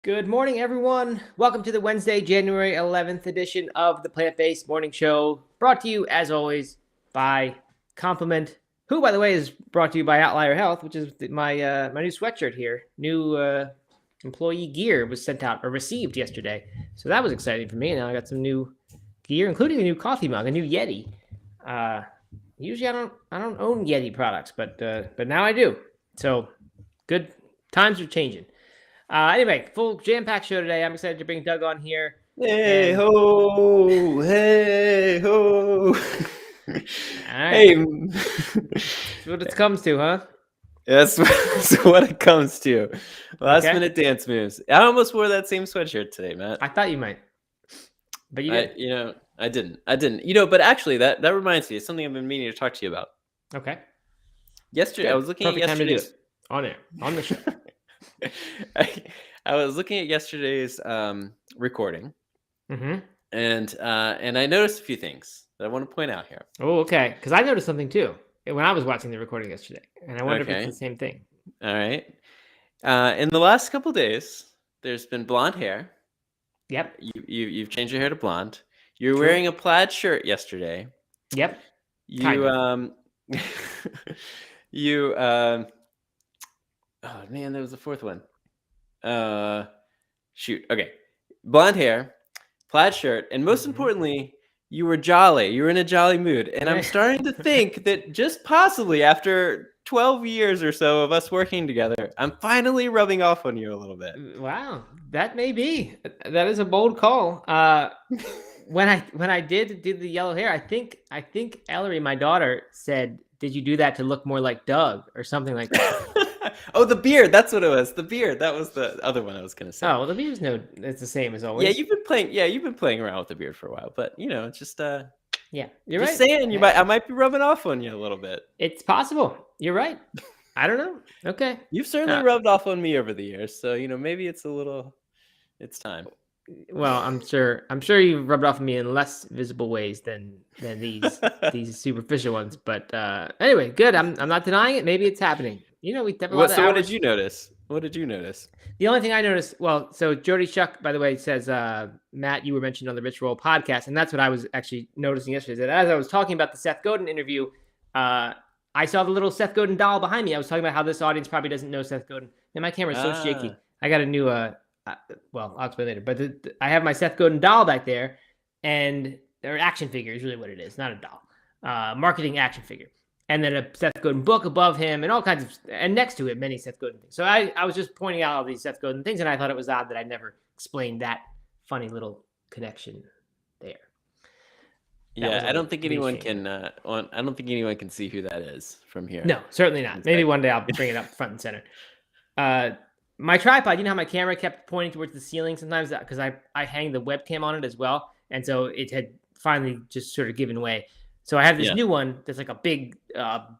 Good morning, everyone. Welcome to the Wednesday, January 11th edition of the Plant-Based Morning Show, brought to you, as always, by Compliment, who, by the way, is brought to you by Outlier Health, which is my new sweatshirt here. New employee gear was sent out or received yesterday, so that was exciting for me. Now I got some new gear, including a new coffee mug, a new Yeti. Usually I don't own Yeti products, but now I do. So good times are changing. Anyway, full jam-packed show today. I'm excited to bring Doug on here. Hey ho, hey ho. All right. Hey, That's what it comes to, huh? that's what it comes to. Last Okay. minute dance moves. I almost wore that same sweatshirt today, Matt. I thought you might, but you didn't. I didn't. But actually, that reminds me of something I've been meaning to talk to you about. Okay. Yesterday, Good. I was looking Perfect at time to do yesterday's. it. On air, on the show. I was looking at yesterday's recording, Mm-hmm. and I noticed a few things that I want to point out here. Oh, okay. Because I noticed something too when I was watching the recording yesterday, and I wonder if Okay. it's the same thing. All right. In the last couple days, there's been blonde hair. Yep. You've changed your hair to blonde. You're True. wearing a plaid shirt yesterday. Yep. You you oh man, there was a fourth one. Shoot. Okay. Blonde hair, plaid shirt, and most importantly, you were jolly. You were in a jolly mood. And I'm starting to think that just possibly after 12 years or so of us working together, I'm finally rubbing off on you a little bit. Wow, that may be. That is a bold call. When I did do the yellow hair, I think Ellery, my daughter, said, "Did you do that to look more like Doug or something like that?" Oh, the beard. That's what it was. The beard. That was the other one I was gonna say. Oh, well, the beard's it's the same as always. Yeah, you've been playing around with the beard for a while, but it's just yeah, you're just right. saying, I might be rubbing off on you a little bit. It's possible. You're right. I don't know. Okay. You've certainly rubbed off on me over the years, so maybe it's time. Well, I'm sure you rubbed off on me in less visible ways than these superficial ones. But anyway, good. I'm not denying it. Maybe it's happening. We have a lot of So what hours. did you notice? What did you notice? The only thing I noticed, so Jody Shuck, by the way, says, Matt, you were mentioned on the Rich Roll podcast, and that's what I was actually noticing yesterday. That as I was talking about the Seth Godin interview, I saw the little Seth Godin doll behind me. I was talking about how this audience probably doesn't know Seth Godin, and my camera is so shaky. I got a new, well, I'll explain later, but I have my Seth Godin doll back there, and their action figure is really what it is, not a doll. Marketing action figure. And then a Seth Godin book above him and all kinds of, and next to it, many Seth Godin things. So I was just pointing out all these Seth Godin things, and I thought it was odd that I never explained that funny little connection there. Yeah, I don't think anyone can. I don't think anyone can see who that is from here. No, certainly not. Maybe one day I'll bring it up front and center. My tripod, you know how my camera kept pointing towards the ceiling sometimes because I hang the webcam on it as well, and so it had finally just sort of given way. So I have this new one that's like a big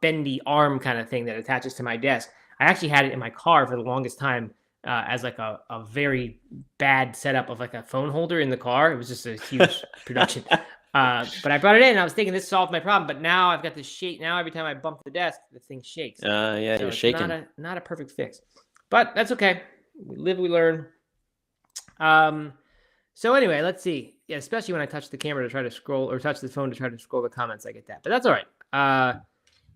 bendy arm kind of thing that attaches to my desk. I actually had it in my car for the longest time as like a very bad setup of like a phone holder in the car. It was just a huge production. But I brought it in and I was thinking this solved my problem. But now I've got this shake. Now every time I bump the desk, the thing shakes. Yeah, so you're shaking. Not a perfect fix. But that's okay. We live, we learn. So anyway, let's see. Yeah, especially when I touch the camera to try to scroll or touch the phone to try to scroll the comments, I get that. But that's all right.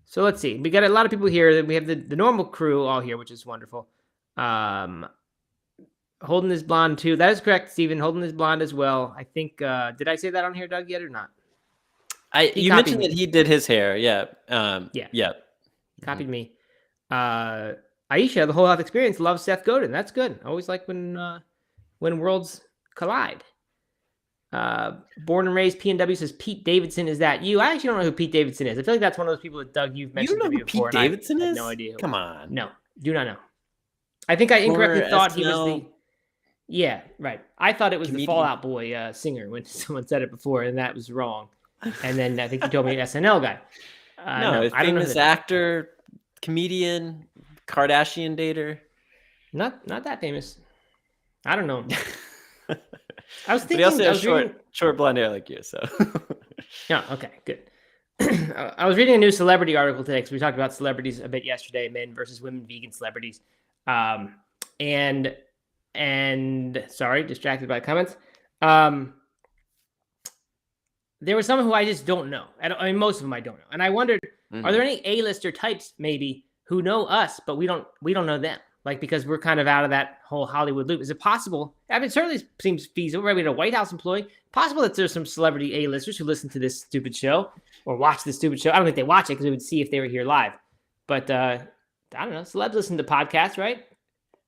So let's see. We got a lot of people here. We have the normal crew all here, which is wonderful. Holden is blonde too. That is correct, Stephen. Holden is blonde as well. I think. Did I say that on here, Doug, yet or not? You mentioned that he did his hair. Yeah. Yeah. Copied me. Aisha, the Whole Health Experience, loves Seth Godin. That's good. I always like when worlds collide. Born and raised PNW says Pete Davidson, is that you? I actually don't know who Pete Davidson is. I feel like that's one of those people that Doug you've mentioned to me before. Pete Davidson is? No idea. Come on. No, do not know. I think I incorrectly thought he was the. Yeah, right. I thought it was the Fall Out Boy singer when someone said it before, and that was wrong. And then I think you told me SNL guy. No, famous actor, comedian, Kardashian dater. Not that famous. I don't know. I was thinking. But he also has short blonde hair like you, so. Yeah. Okay. Good. I was reading a new celebrity article today because we talked about celebrities a bit yesterday, men versus women, vegan celebrities, and And sorry, distracted by comments. There was someone who I just don't know. I mean, most of them I don't know. And I wondered, are there any A-lister types maybe who know us, but we don't know them? Like, because we're kind of out of that whole Hollywood loop. Is it possible? I mean, it certainly seems feasible. Right? We had a White House employee. Possible that there's some celebrity A-listers who listen to this stupid show or watch this stupid show. I don't think they watch it because we would see if they were here live. But I don't know. Celebs listen to podcasts, right?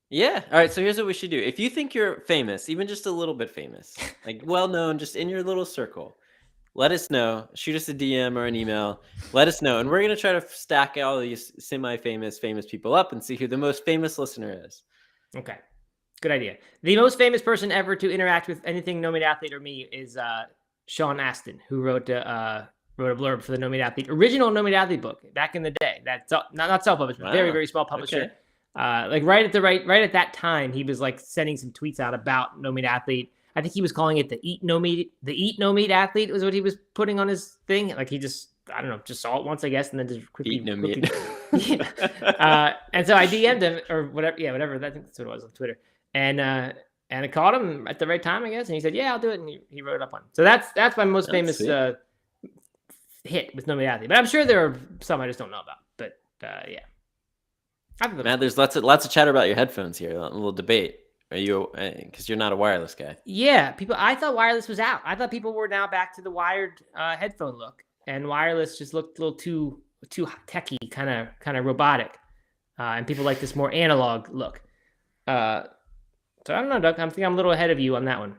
Yeah. All right. So here's what we should do. If you think you're famous, even just a little bit famous, like well-known, just in your little circle, let us know. Shoot us a DM or an email. Let us know. And we're going to try to stack all these famous people up and see who the most famous listener is. Okay. Good idea. The most famous person ever to interact with anything No Meat Athlete or me is Sean Astin, who wrote a blurb for the No Meat Athlete, original No Meat Athlete book back in the day. That's not self-published, but very, very small publisher. Okay. Like right at that time, he was like sending some tweets out about No Meat Athlete. I think he was calling it the Eat No Meat Athlete was what he was putting on his thing. Like he just, I don't know, just saw it once, I guess, and then just quickly Eat No Meat. And so I DM'd him or whatever. Yeah, whatever. I think that's what it was on Twitter. And I called him at the right time, I guess. And he said, yeah, I'll do it. And he wrote it up on it. So that's my most famous hit with No Meat Athlete. But I'm sure there are some I just don't know about. But yeah. Matt, there's lots of chatter about your headphones here. A little debate. Are you, because you're not a wireless guy? Yeah, I thought wireless was out. I thought people were now back to the wired headphone look, and wireless just looked a little too techy, kind of robotic, and people like this more analog look. So I don't know, Doug. I think I'm a little ahead of you on that one.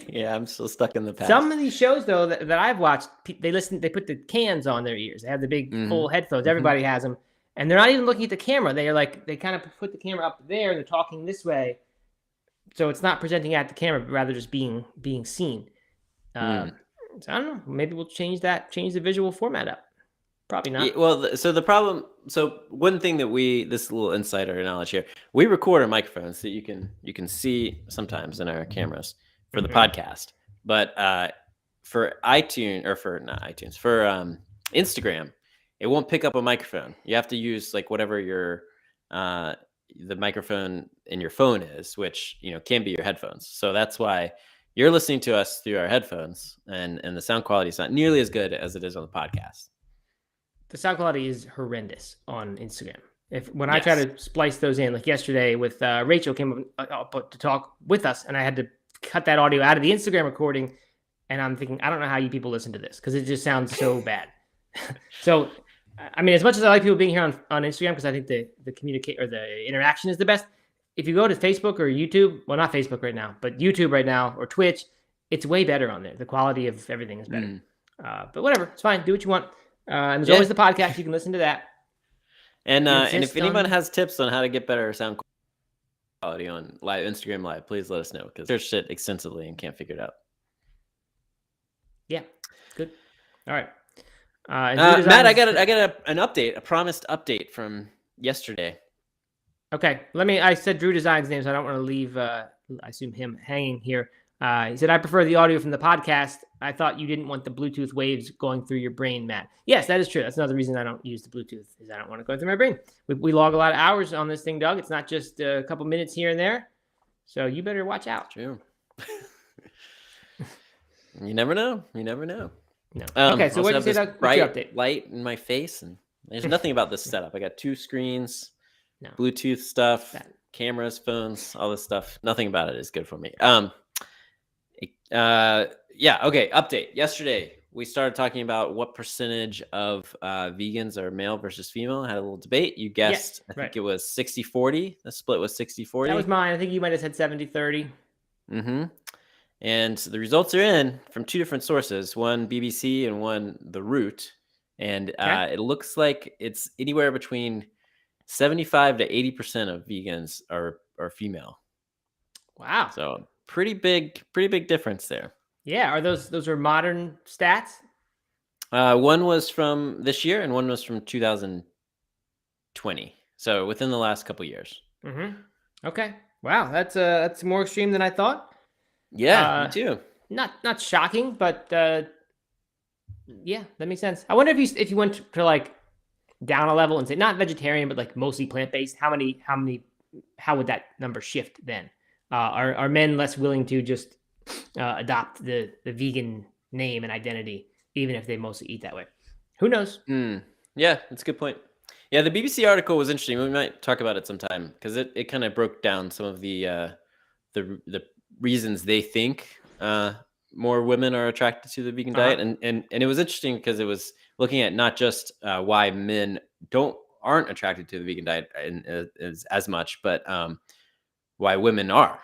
Yeah, I'm still stuck in the past. Some of these shows though that I've watched, they put the cans on their ears. They have the big full headphones. Everybody has them. And they're not even looking at the camera. They kind of put the camera up there and they're talking this way. So it's not presenting at the camera, but rather just being seen. So I don't know. Maybe we'll change the visual format up. Probably not. Yeah, well, so one thing that this little insider knowledge here, we record our microphones so you can see sometimes in our cameras for the podcast. But for iTunes, or for not iTunes, for Instagram, it won't pick up a microphone. You have to use like whatever your the microphone in your phone is, which can be your headphones. So that's why you're listening to us through our headphones, and the sound quality is not nearly as good as it is on the podcast. The sound quality is horrendous on Instagram. When I try to splice those in, like yesterday with Rachel came up to talk with us, and I had to cut that audio out of the Instagram recording, and I'm thinking, I don't know how you people listen to this because it just sounds so bad. So, I mean, as much as I like people being here on Instagram, because I think the communicate or the interaction is the best. If you go to Facebook or YouTube, well, not Facebook right now, but YouTube right now or Twitch, it's way better on there. The quality of everything is better. But whatever, it's fine. Do what you want. And there's always the podcast. You can listen to that. And if anyone has tips on how to get better sound quality on Instagram Live, please let us know, because there's shit extensively and can't figure it out. Yeah, good. All right. Matt, I got an update, a promised update from yesterday. Okay, I said Drew Design's name, so I don't want to leave, I assume him hanging here. He said, I prefer the audio from the podcast. I thought you didn't want the Bluetooth waves going through your brain, Matt. Yes, that is true. That's another reason I don't use the Bluetooth, is I don't want to go through my brain. We log a lot of hours on this thing, Doug. It's not just a couple minutes here and there. So you better watch out. True. You never know. No. Okay, so what did you say, Doug? What's your update? Light in my face, and there's nothing about this setup. I got 2 screens, Bluetooth stuff, cameras, phones, all this stuff. Nothing about it is good for me. Okay, update. Yesterday, we started talking about what percentage of vegans are male versus female. I had a little debate. You guessed, I think it was 60-40. The split was 60-40. That was mine. I think you might have said 70-30. Mm-hmm. And the results are in from 2 different sources, one BBC and one The Root. And it looks like it's anywhere between 75 to 80% of vegans are female. Wow. So pretty big difference there. Yeah. Are those are modern stats? One was from this year and one was from 2020. So within the last couple years. Mm-hmm. Okay. Wow. That's more extreme than I thought. Yeah, me too. Not shocking, but yeah, that makes sense. I wonder if you went to like down a level and say not vegetarian, but like mostly plant-based, how many how would that number shift then? Are men less willing to just adopt the vegan name and identity, even if they mostly eat that way? Who knows? Yeah, that's a good point. Yeah, the BBC article was interesting. We might talk about it sometime because it kind of broke down some of the reasons they think more women are attracted to the vegan diet, and it was interesting because it was looking at not just why men aren't attracted to the vegan diet as much, but why women are.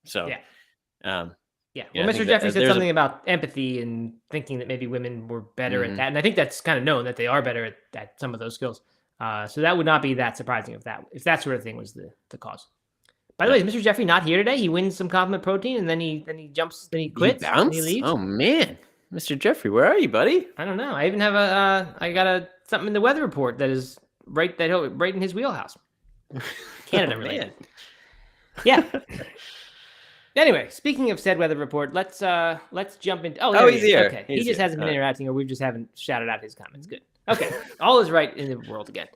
So yeah. Yeah. Well, Mr. Jeffrey said something about empathy and thinking that maybe women were better at that. And I think that's kind of known that they are better at some of those skills. So that would not be that surprising if that sort of thing was the cause. By the way, is Mr. Jeffrey not here today? He wins some compliment protein and then he quits. And he leaves. Oh man. Mr. Jeffrey, where are you, buddy? I don't know. I even have I got something in the weather report that is right in his wheelhouse. Canada related. Yeah. Anyway, speaking of said weather report, let's jump into. Oh, he's here. Okay, he just hasn't been interacting, or we just haven't shouted out his comments. Good. Okay, all is right in the world again.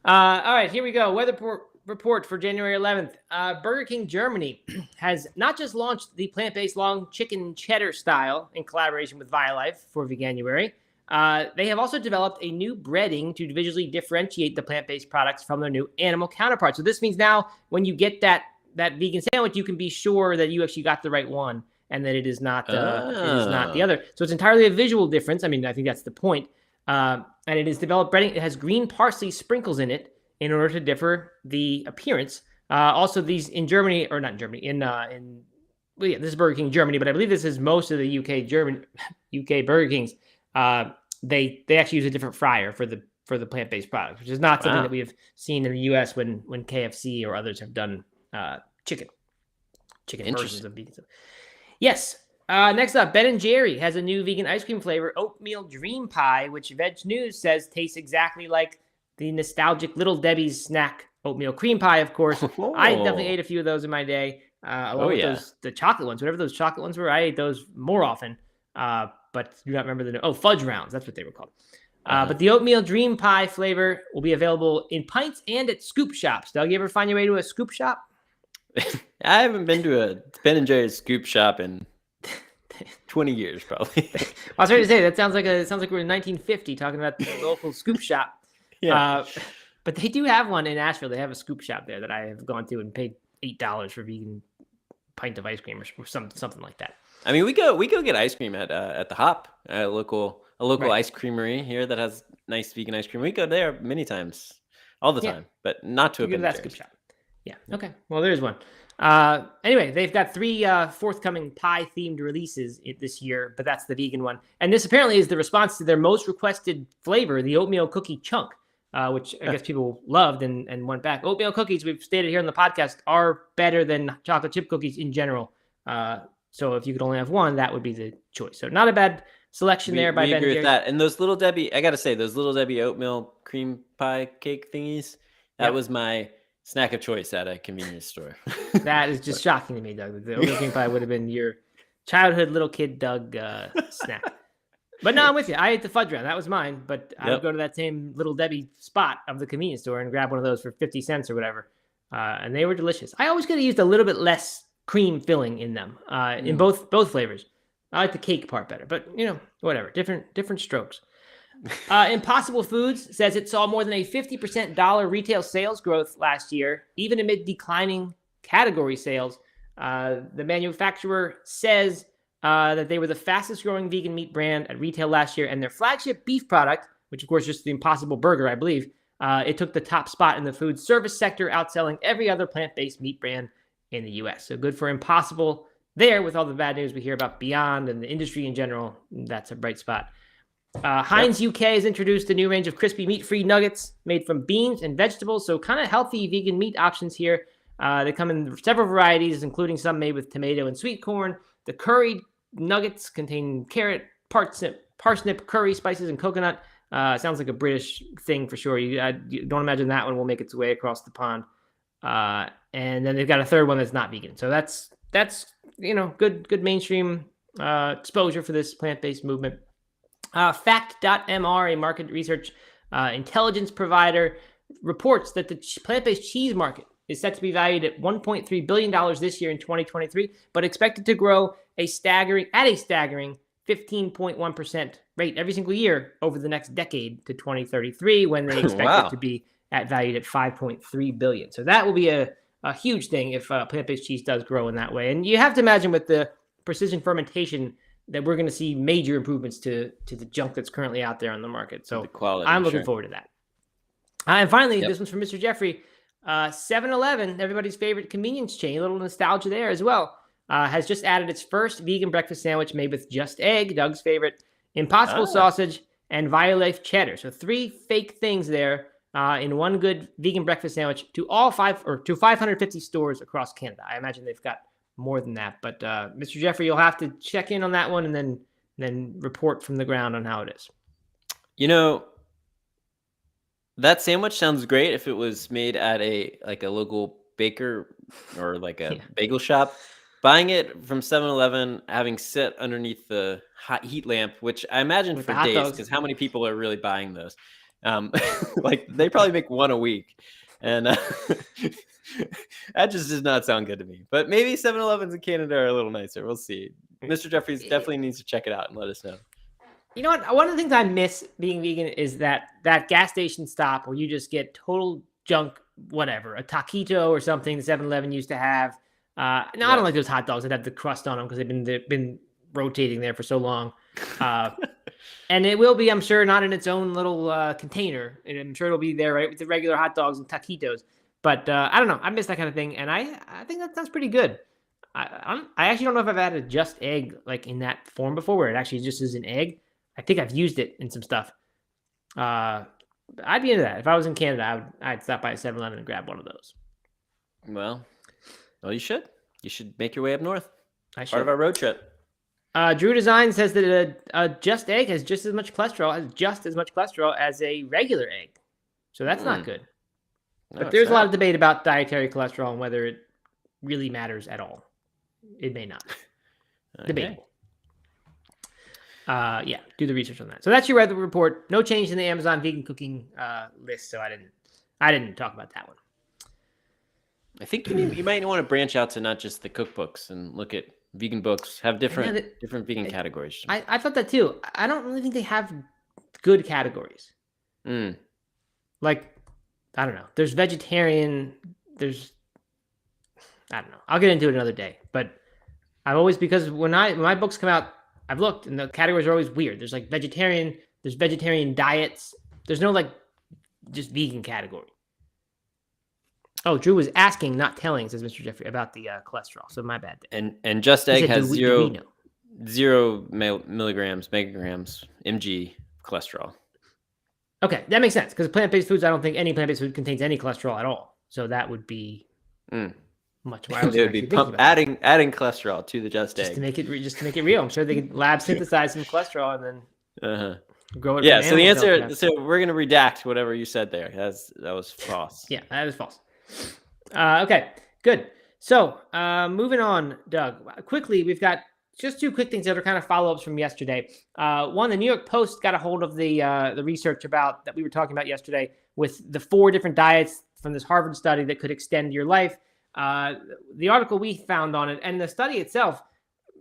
All right, here we go. Weather report for January 11th. Burger King Germany has not just launched the plant-based long chicken cheddar style in collaboration with ViaLife for Veganuary. They have also developed a new breading to visually differentiate the plant-based products from their new animal counterparts. So this means now when you get that vegan sandwich, you can be sure that you actually got the right one and that it is not the other. So it's entirely a visual difference. I mean, I think that's the point. And it is developed breading. It has green parsley sprinkles in it in order to differ the appearance. Also, these in Germany, or not in Germany, this is Burger King Germany, but I believe this is most of the UK Burger Kings. They actually use a different fryer for the plant-based products, which is not something that we have seen in the US when KFC or others have done chicken versions of vegan stuff. Yes. Next up, Ben & Jerry has a new vegan ice cream flavor, oatmeal dream pie, which Veg News says tastes exactly like the nostalgic Little Debbie's snack oatmeal cream pie. Of course, I definitely ate a few of those in my day. Along with the chocolate ones, whatever those chocolate ones were, I ate those more often. But do not remember fudge rounds. That's what they were called. But the oatmeal dream pie flavor will be available in pints and at scoop shops. Doug, you ever find your way to a scoop shop? I haven't been to a Ben & Jerry's scoop shop in 20 years, probably. I was ready to say that sounds like we're in 1950 talking about the local scoop shop. Yeah. But they do have one in Asheville. They have a scoop shop there that I have gone to and paid $8 for a vegan pint of ice cream or something like that. I mean, we go get ice cream at the Hop, a local ice creamery here that has nice vegan ice cream. We go there many times, all the time, but not to a Ben & Jerry's. Scoop shop. Yeah. Okay. Well, there's one. Anyway, they've got 3 forthcoming pie-themed releases this year, but that's the vegan one. And this apparently is the response to their most requested flavor, the oatmeal cookie chunk, which I guess people loved and went back. Oatmeal cookies, we've stated here on the podcast, are better than chocolate chip cookies in general. So if you could only have one, that would be the choice. So not a bad selection there by Ben & Jerry's. We agree with that. And those Little Debbie, I got to say, those Little Debbie oatmeal cream pie cake thingies, that was my snack of choice at a convenience store. That is just shocking to me, Doug. The oatmeal cream pie would have been your childhood little kid Doug snack. But no, I'm with you. I ate the fudge round. That was mine. But I would go to that same Little Debbie spot of the convenience store and grab one of those for 50 cents or whatever. And they were delicious. I always could have used a little bit less cream filling in them, in both flavors. I like the cake part better, but whatever. Different strokes. Impossible Foods says it saw more than a 50% dollar retail sales growth last year, even amid declining category sales. The manufacturer says that they were the fastest growing vegan meat brand at retail last year, and their flagship beef product, which of course is just the Impossible Burger, I believe, it took the top spot in the food service sector, outselling every other plant-based meat brand in the U.S. So good for Impossible there. With all the bad news we hear about Beyond and the industry in general, that's a bright spot. Heinz UK has introduced a new range of crispy meat-free nuggets made from beans and vegetables, so kind of healthy vegan meat options here. They come in several varieties, including some made with tomato and sweet corn. The curried nuggets contain carrot, parsnip, curry, spices, and coconut. Sounds like a British thing for sure. You don't imagine that one will make its way across the pond. And then they've got a third one that's not vegan. So that's good mainstream exposure for this plant-based movement. Fact.mr, a market research intelligence provider, reports that the plant-based cheese market is set to be valued at $1.3 billion this year in 2023, but expected to grow at a staggering 15.1% rate every single year over the next decade to 2033, when they expect it to be valued at $5.3 billion. So that will be a huge thing if plant-based cheese does grow in that way. And you have to imagine with the precision fermentation that we're going to see major improvements to the junk that's currently out there on the market. So the quality, I'm looking forward to that. And finally, this one's from Mr. Jeffrey. 7-Eleven, everybody's favorite convenience chain, a little nostalgia there as well, has just added its first vegan breakfast sandwich made with just egg, Doug's favorite, Impossible sausage, and Violife cheddar. So 3 fake things there in one good vegan breakfast sandwich to 550 stores across Canada. I imagine they've got more than that. But Mr. Jeffrey, you'll have to check in on that one and then report from the ground on how it is. You know, that sandwich sounds great if it was made at a local baker or like a bagel shop. Buying it from 7-Eleven, having sit underneath the hot heat lamp, which I imagine with for days, because how many people are really buying those? Like they probably make one a week, and that just does not sound good to me. But maybe 7-Elevens in Canada are a little nicer. We'll see. Mr. Jeffries definitely needs to check it out and let us know. You know what? One of the things I miss being vegan is that gas station stop where you just get total junk, whatever, a taquito or something the 7-Eleven used to have. I don't like those hot dogs that have the crust on them because they've been rotating there for so long. And it will be, I'm sure, not in its own little container. And I'm sure it'll be there, right, with the regular hot dogs and taquitos. But I don't know. I miss that kind of thing. And I think that sounds pretty good. I actually don't know if I've had a just egg like in that form before, where it actually just is an egg. I think I've used it in some stuff. I'd be into that. If I was in Canada, I'd stop by a 7-Eleven and grab one of those. Well, you should. You should make your way up north. Part of our road trip. Drew Design says that a just egg has just as much cholesterol as a regular egg. So that's not good. No, but there's a lot of debate about dietary cholesterol and whether it really matters at all. It may not. Okay. Debatable. Do the research on that. So that's your weather report. No change in the Amazon vegan cooking list, so I didn't talk about that one. I think you might want to branch out to not just the cookbooks and look at vegan books. Have different vegan categories. I thought that too. I don't really think they have good categories. Like, I don't know. There's vegetarian. I don't know. I'll get into it another day. But because when my books come out, I've looked and the categories are always weird. There's like vegetarian. There's vegetarian diets. There's no like just vegan category. Oh, Drew was asking, not telling, says Mr. Jeffrey, about the cholesterol. So my bad. And Just Egg has 0 milligrams, megagrams, mg cholesterol. Okay, that makes sense because plant-based foods, I don't think any plant-based food contains any cholesterol at all. So that would be much more. It would be adding cholesterol to the Just Egg to make it real. I'm sure they could lab synthesize some cholesterol and then grow it. Yeah. So the answer. So we're gonna redact whatever you said there. That was false. Yeah, that is false. Okay, good. So moving on, Doug. Quickly, we've got just 2 quick things that are kind of follow-ups from yesterday. One, the New York Post got a hold of the research about that we were talking about yesterday with the 4 different diets from this Harvard study that could extend your life. The article we found on it and the study itself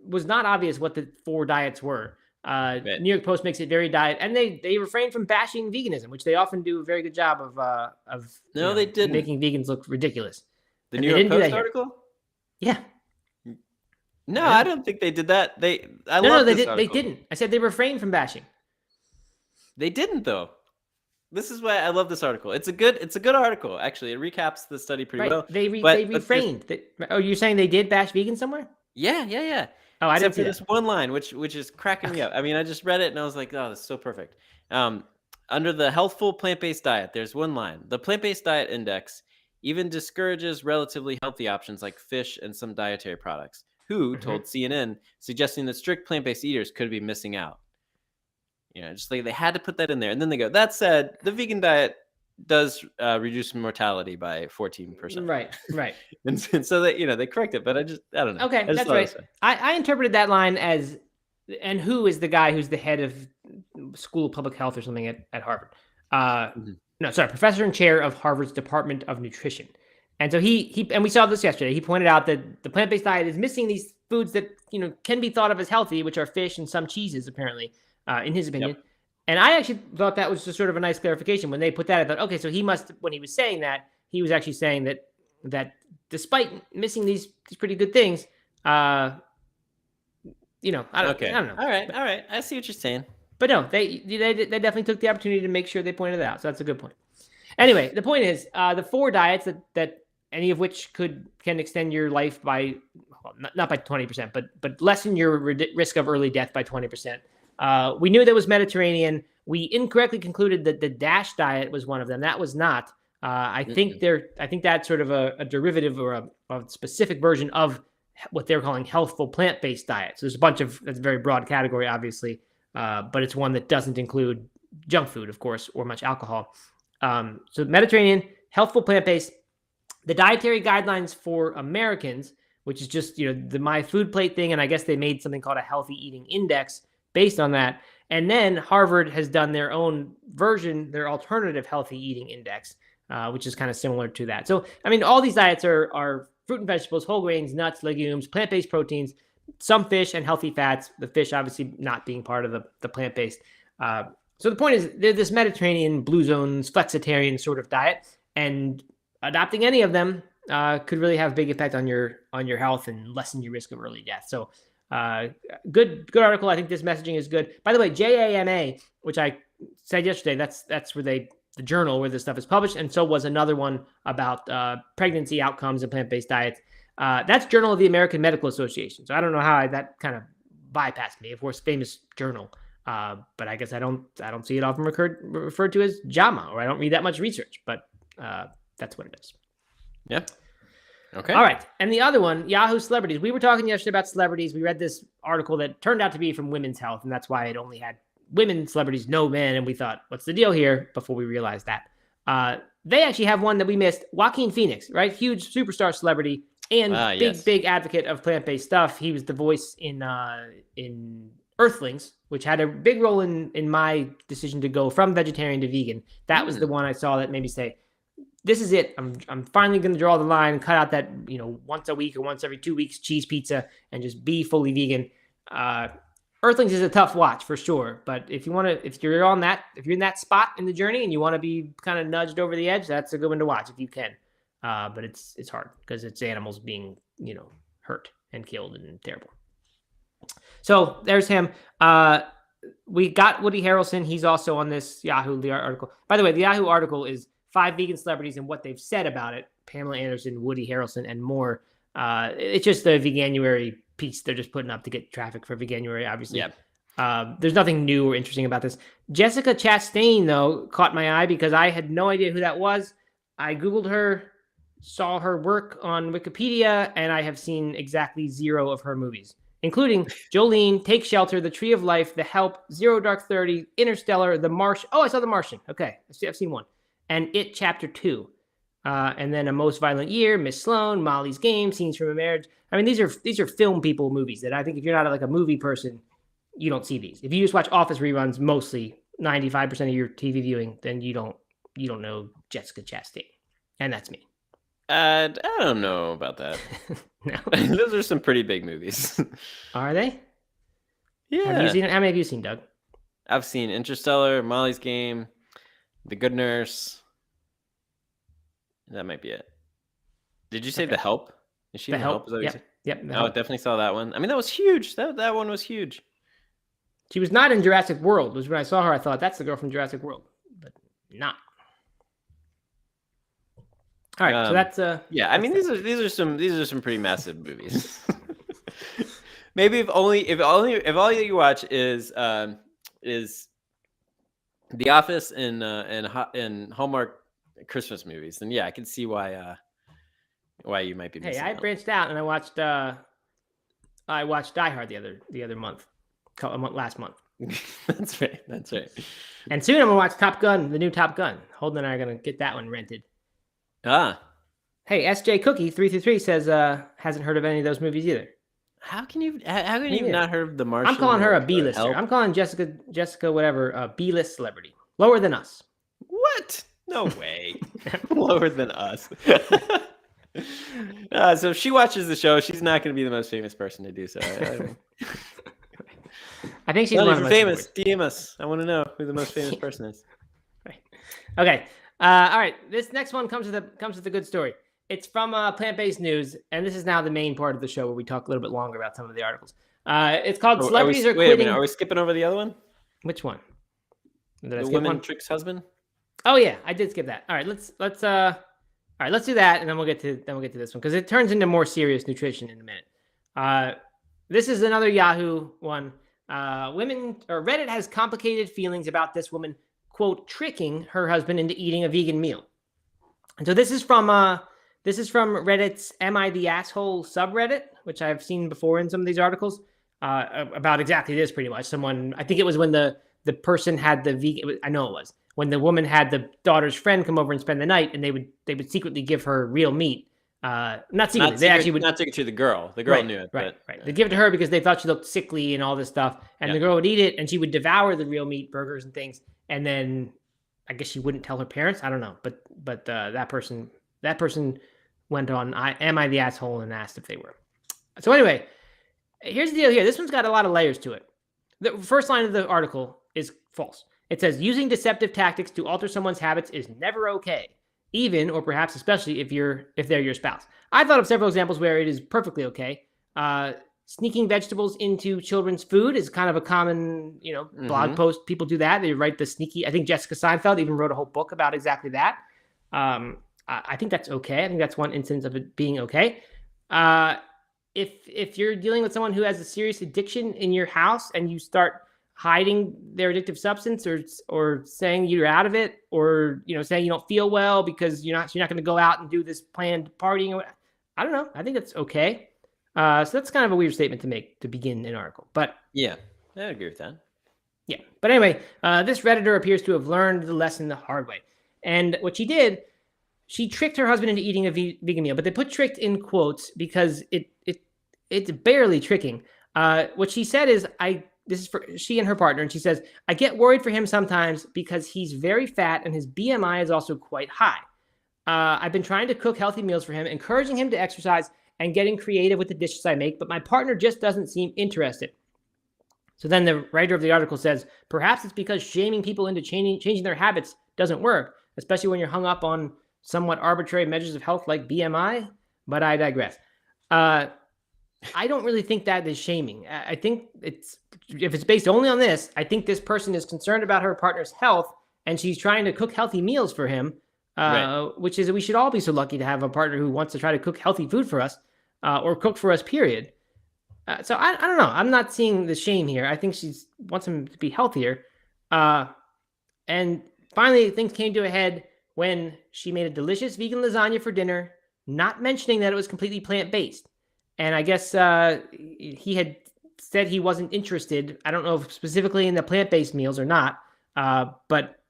was not obvious what the 4 diets were. Right. New York Post makes it very diet, and they refrain from bashing veganism, which they often do a very good job of. No, they didn't. Making vegans look ridiculous. The New York Post article? Yeah. No, I don't think they did that. They didn't. I said they refrained from bashing. They didn't though. This is why I love this article. It's a good article actually. It recaps the study pretty well. They refrained. You're saying they did bash vegans somewhere? Yeah. Oh, I didn't see this one line, which is cracking me up. I mean, I just read it and I was like, oh, that's so perfect. Under the healthful plant-based diet, there's one line. The plant-based diet index even discourages relatively healthy options like fish and some dietary products. Who told CNN, suggesting that strict plant-based eaters could be missing out. Just like they had to put that in there. And then they go, that said, the vegan diet does reduce mortality by 14%. Right. and so that, they correct it, but I don't know. Okay, that's right. I interpreted that line as, and who is the guy who's the head of School of Public Health or something at Harvard? No, sorry, professor and chair of Harvard's Department of Nutrition. And so he and we saw this yesterday. He pointed out that the plant-based diet is missing these foods that can be thought of as healthy, which are fish and some cheeses, apparently, in his opinion. Yep. And I actually thought that was just sort of a nice clarification when they put that. I thought, okay, so he must, when he was saying that, he was actually saying that despite missing these pretty good things, I don't know. All right. I see what you're saying. But no, they definitely took the opportunity to make sure they pointed it out. So that's a good point. Anyway, the point is the 4 diets that any of which can extend your life by, well, not by 20%, but lessen your risk of early death by 20%. We knew that was Mediterranean. We incorrectly concluded that the DASH diet was one of them. That was not. I think that's sort of a derivative or a specific version of what they're calling healthful plant-based diets. So there's a bunch of, that's a very broad category, obviously, but it's one that doesn't include junk food, of course, or much alcohol. So Mediterranean, healthful plant-based. The dietary guidelines for Americans, which is just the My Food Plate thing, and I guess they made something called a healthy eating index based on that. And then Harvard has done their own version, their alternative healthy eating index, which is kind of similar to that. So, I mean, all these diets are fruit and vegetables, whole grains, nuts, legumes, plant-based proteins, some fish, and healthy fats. The fish obviously not being part of the plant-based. So the point is, they're this Mediterranean, blue zones, flexitarian sort of diet, and adopting any of them could really have a big effect on your health and lessen your risk of early death. So good article. I think this messaging is good. By the way, JAMA, which I said yesterday, that's where the journal where this stuff is published, and so was another one about pregnancy outcomes and plant-based diets. That's Journal of the American Medical Association. So I don't know how that kind of bypassed me. Of course, famous journal. But I guess I don't see it often referred to as JAMA, or I don't read that much research, but that's what it is. Yeah. Okay. All right. And the other one, Yahoo Celebrities. We were talking yesterday about celebrities. We read this article that turned out to be from Women's Health, and that's why it only had women celebrities, no men. And we thought, what's the deal here? Before we realized that. They actually have one that we missed. Joaquin Phoenix, right? Huge superstar celebrity and big advocate of plant-based stuff. He was the voice in Earthlings, which had a big role in my decision to go from vegetarian to vegan. That was the one I saw that made me say, this is it. I'm finally going to draw the line and cut out that, once a week or once every 2 weeks cheese pizza and just be fully vegan. Earthlings is a tough watch for sure, but if you're in that spot in the journey and you want to be kind of nudged over the edge, that's a good one to watch if you can. But it's hard because it's animals being, hurt and killed and terrible. So there's him. We got Woody Harrelson. He's also on this Yahoo article. By the way, the Yahoo article is 5 vegan celebrities and what they've said about it. Pamela Anderson, Woody Harrelson, and more. It's just the Veganuary piece they're just putting up to get traffic for Veganuary, obviously. Yeah. There's nothing new or interesting about this. Jessica Chastain, though, caught my eye because I had no idea who that was. I Googled her, saw her work on Wikipedia, and I have seen exactly 0 of her movies, including Jolene, Take Shelter, The Tree of Life, The Help, Zero Dark 30, Interstellar, The Martian. Oh, I saw The Martian. Okay, I've seen one. And It Chapter 2. And then A Most Violent Year, Miss Sloane, Molly's Game, Scenes from a Marriage. I mean, these are film people movies that I think if you're not like a movie person, you don't see these. If you just watch Office reruns, mostly 95% of your TV viewing, then you don't know Jessica Chastain. And that's me. I don't know about that. No. Those are some pretty big movies. Are they? Yeah. Have you seen it? How many have you seen, Doug? I've seen Interstellar, Molly's Game, The Good Nurse. That might be it. Did you say The Help? Is she The Help? Is that what you said? Yep. I definitely saw that one. I mean, that was huge. That one was huge. She was not in Jurassic World. Was when I saw her, I thought that's the girl from Jurassic World, but not. All right, so that's yeah. I mean, these are some pretty massive movies. Maybe if all you watch is The Office and Hallmark Christmas movies, then yeah, I can see why you might be missing I out. branched out and I watched Die Hard the other month, last month. That's right. And soon I'm gonna watch Top Gun, the new Top Gun. Holden and I are gonna get that one rented. Hey, SJ Cookie 333 says hasn't heard of any of those movies either. How can you not heard of The Martian? I'm calling her a B-lister. I'm calling Jessica whatever a B-list celebrity. Lower than us. What? No way. Lower than us. So if she watches the show, she's not going to be the most famous person to do so. I think she's Well, one if of you're the most famous, DM us. I want to know who the most famous person is. Right. Okay. All right. This next one comes with a good story. It's from Plant-Based News, and this is now the main part of the show where we talk a little bit longer about some of the articles. It's called "Celebrities Are Wait a minute. Quitting." Are we skipping over the other one? Which one? Did I The skip woman one? tricks husband. Oh yeah, I did skip that. All right, let's do that, and then we'll get to this one because it turns into more serious nutrition in a minute. This is another Yahoo one. Reddit has complicated feelings about this woman, quote, tricking her husband into eating a vegan meal. And so this is from Reddit's "Am I the Asshole" subreddit, which I've seen before in some of these articles about exactly this. Pretty much, I think it was when the person had the vegan. I know it was when the woman had the daughter's friend come over and spend the night, and they would secretly give her real meat. Not secretly. They actually would not secret to the girl. The girl right, knew it. Right. But, They give it to her because they thought she looked sickly and all this stuff. And the girl would eat it, and she would devour the real meat burgers and things. And then I guess she wouldn't tell her parents. I don't know. But that person went on. Am I the asshole? And asked if they were. So anyway, here's the deal. Here, this one's got a lot of layers to it. The first line of the article is false. It says using deceptive tactics to alter someone's habits is never okay, even or perhaps especially if they're your spouse. I thought of several examples where it is perfectly okay. Sneaking vegetables into children's food is kind of a common, blog post. People do that. They write the sneaky. I think Jessica Seinfeld even wrote a whole book about exactly that. I think that's okay. I think that's one instance of it being okay. If you're dealing with someone who has a serious addiction in your house and you start hiding their addictive substance or saying you're out of it or saying you don't feel well because you're not going to go out and do this planned partying or I don't know. I think that's okay. So that's kind of a weird statement to make to begin an article. But yeah, I agree with that. Yeah. But anyway, this Redditor appears to have learned the lesson the hard way. And what she did, she tricked her husband into eating a vegan meal, but they put tricked in quotes because it's barely tricking. What she said is, this is for she and her partner, and she says, I get worried for him sometimes because he's very fat and his BMI is also quite high. I've been trying to cook healthy meals for him, encouraging him to exercise and getting creative with the dishes I make, but my partner just doesn't seem interested. So then the writer of the article says, perhaps it's because shaming people into changing their habits doesn't work, especially when you're hung up on somewhat arbitrary measures of health like BMI, but I digress. I don't really think that is shaming. I think if it's based only on this, I think this person is concerned about her partner's health and she's trying to cook healthy meals for him, right. Which is we should all be so lucky to have a partner who wants to try to cook healthy food for us or cook for us, period. So I don't know. I'm not seeing the shame here. I think she wants him to be healthier. And finally, things came to a head when she made a delicious vegan lasagna for dinner, not mentioning that it was completely plant-based. And I guess he had said he wasn't interested. I don't know if specifically in the plant-based meals or not, but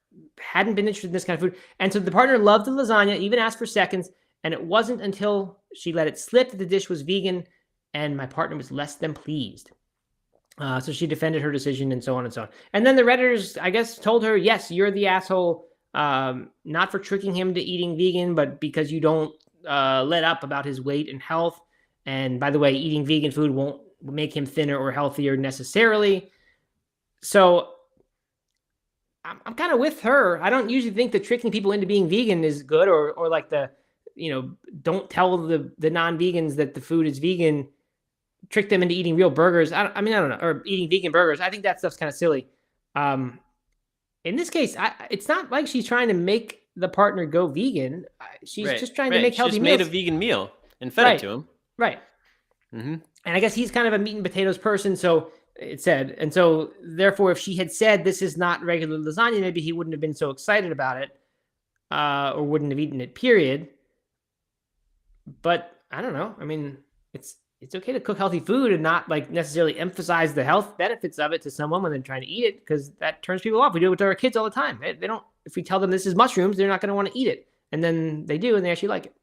hadn't been interested in this kind of food. And so the partner loved the lasagna, even asked for seconds. And it wasn't until she let it slip that the dish was vegan, and my partner was less than pleased. So she defended her decision and so on and so on. And then the Redditors, I guess, told her, yes, you're the asshole, not for tricking him to eating vegan, but because you don't let up about his weight and health. And by the way, eating vegan food won't make him thinner or healthier necessarily. So I'm kind of with her. I don't usually think that tricking people into being vegan is good or like don't tell the non-vegans that the food is vegan, trick them into eating real burgers. I don't know, or eating vegan burgers. I think that stuff's kind of silly. In this case, it's not like she's trying to make the partner go vegan. She's just trying to make healthy meals. She just made a vegan meal and fed it to him. Right. Mm-hmm. And I guess he's kind of a meat and potatoes person, so it said. And so, therefore, if she had said this is not regular lasagna, maybe he wouldn't have been so excited about it or wouldn't have eaten it, period. But I don't know. I mean, it's okay to cook healthy food and not like necessarily emphasize the health benefits of it to someone when they're trying to eat it because that turns people off. We do it with our kids all the time. They don't. If we tell them this is mushrooms, they're not going to want to eat it, and then they do, and they actually like it.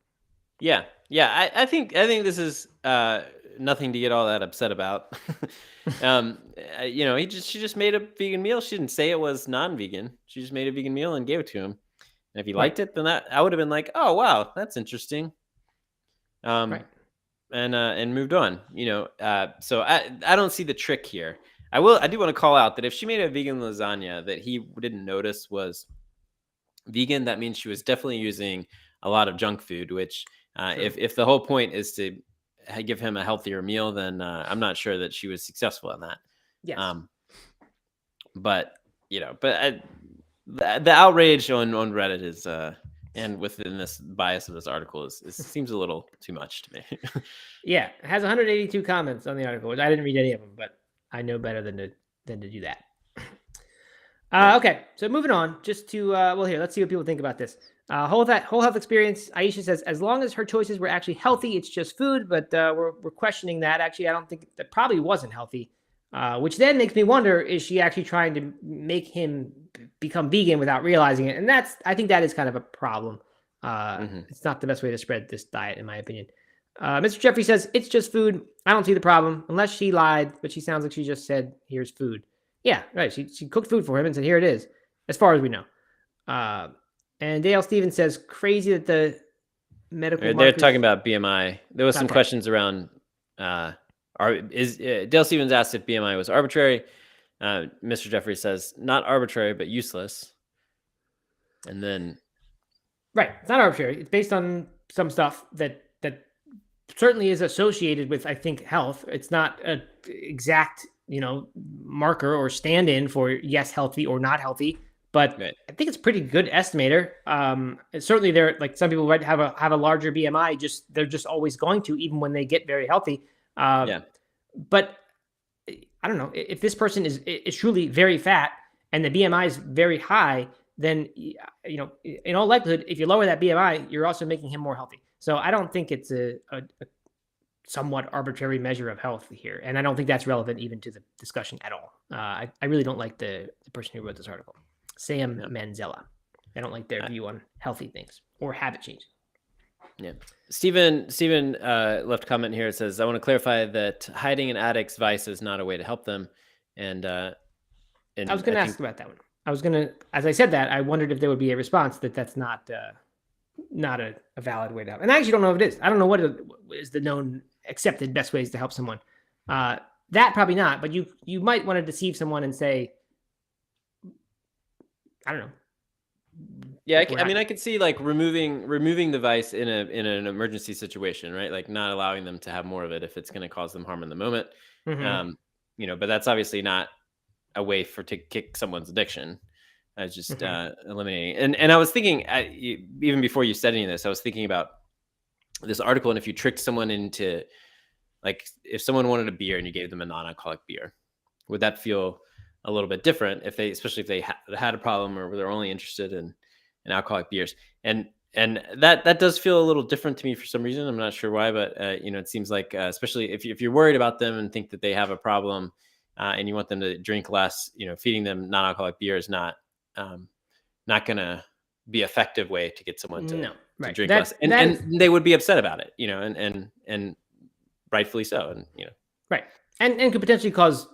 Yeah. I think this is nothing to get all that upset about. She just made a vegan meal. She didn't say it was non-vegan. She just made a vegan meal and gave it to him. And if he liked it, then I would have been like, oh wow, that's interesting. Right. And moved on. So I don't see the trick here. I do want to call out that if she made a vegan lasagna that he didn't notice was vegan, that means she was definitely using a lot of junk food. Which, if the whole point is to give him a healthier meal, then I'm not sure that she was successful in that. Yes. But the outrage on Reddit is and within this bias of this article is seems a little too much to me. Yeah, it has 182 comments on the article, which I didn't read any of them, but I know better than to do that. Okay, so moving on, just to here, let's see what people think about this. Whole health experience. Aisha says, as long as her choices were actually healthy, it's just food. But we're questioning that. Actually, I don't think that probably wasn't healthy. Which then makes me wonder: is she actually trying to make him become vegan without realizing it? And I think that is kind of a problem. It's not the best way to spread this diet, in my opinion. Mr. Jeffrey says it's just food. I don't see the problem unless she lied, but she sounds like she just said, "Here's food." Yeah, right. She cooked food for him and said, "Here it is," as far as we know. And Dale Stevens says, "Crazy that the medical." They're talking about BMI. There was some questions around. Dale Stevens asked if BMI was arbitrary. Mr. Jeffrey says not arbitrary but useless. And then, right, it's not arbitrary. It's based on some stuff that certainly is associated with, I think, health. It's not an exact marker or stand-in for yes, healthy or not healthy, but right. I think it's a pretty good estimator. Certainly there, like some people might have a larger BMI, they're just always going to, even when they get very healthy. But I don't know if this person is truly very fat and the BMI is very high, then, in all likelihood, if you lower that BMI, you're also making him more healthy. So I don't think it's a somewhat arbitrary measure of health here. And I don't think that's relevant even to the discussion at all. I really don't like the person who wrote this article, Sam Manzella. I don't like their view on healthy things or habit change. Yeah. Steven left a comment here. It says, I want to clarify that hiding an addict's vice is not a way to help them. And I was going to ask about that one. As I said that, I wondered if there would be a response that's not a valid way to help. And I actually don't know if it is. I don't know what is the known accepted best ways to help someone. That probably not, but you might want to deceive someone and say, I don't know. Yeah, I could see like removing the vice in an emergency situation, right? Like not allowing them to have more of it if it's going to cause them harm in the moment. But that's obviously not a way to kick someone's addiction. I was just eliminating. And I was thinking, even before you said any of this, I was thinking about this article. And if you tricked someone into, like, if someone wanted a beer and you gave them a non-alcoholic beer, would that feel a little bit different especially if they had a problem or they're only interested in alcoholic beers? And that does feel a little different to me for some reason. I'm not sure why, but it seems like, especially if you're worried about them and think that they have a problem and you want them to drink less, feeding them non-alcoholic beer is not going to be an effective way to get someone to drink less. And they would be upset about it, and rightfully so. And, right. And could potentially cause,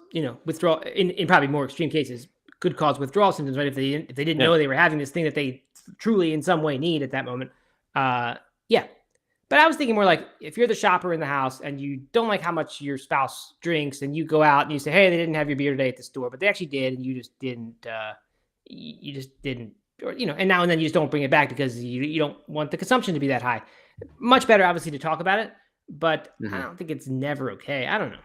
withdrawal in probably more extreme cases, could cause withdrawal symptoms, right? If they didn't know they were having this thing that they truly in some way need at that moment. But I was thinking more like if you're the shopper in the house and you don't like how much your spouse drinks and you go out and you say, hey, they didn't have your beer today at the store, but they actually did. And you just didn't, or, and now and then you just don't bring it back because you don't want the consumption to be that high. Much better, obviously, to talk about it, but I don't think it's never okay. I don't know.